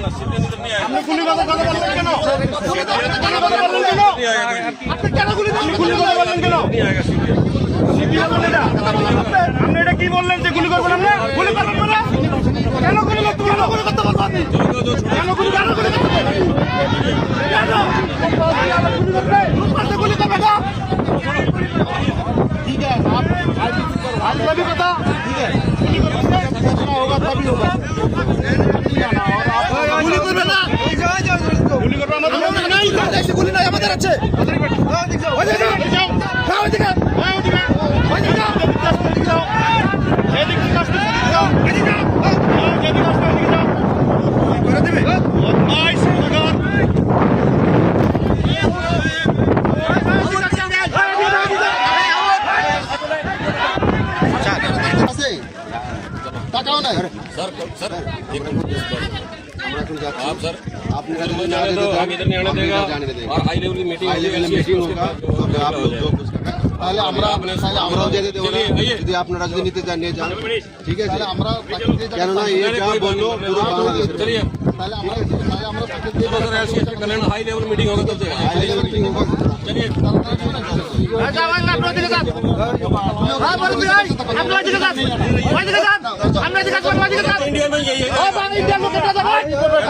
আপনি গুলি কথা বললেন কেন? আপনি কেন গুলি বললেন কেন? আপনি এটা কি বললেন যে গুলি করবেন? আপনি গুলি করবেন না? কেন গুলি করতে কেন গুলি করতে বলবো? আপনি কেন গুলি করতে কেন গুলি করবে না? ठीक है आज भी पता ठीक है जितना होगा तभी होगा गुली করবে না গুলি করবে আমাদের নাই দেশে গুলি নাই আমাদের আছে ওদিকে যাও ওদিকে ওদিকে ওদিকে যাও এদিকে কাজ করতে যাও এদিকে যাও এদিকে কাজ করতে যাও করে দিবে নাইস সুগার টাকাও নাই सर सर आप सर आप इधर नहीं आने देगा और हाई लेवल की मीटिंग होगा आप लोग जो कुछ তাহলে আমরা যেতে দেব না যদি আপনারা যদি নিতে চান নিয়ে যান ঠিক আছে তাহলে আমরা কেননা এই যা বললো পুরো বাংলাদেশ चलिए তাহলে আমরা सर ऐसे कल्याण हाई लेवल मीटिंग होगा तब चलेगा हाई लेवल मीटिंग होगा चलिए इंडिया में यही है बैठा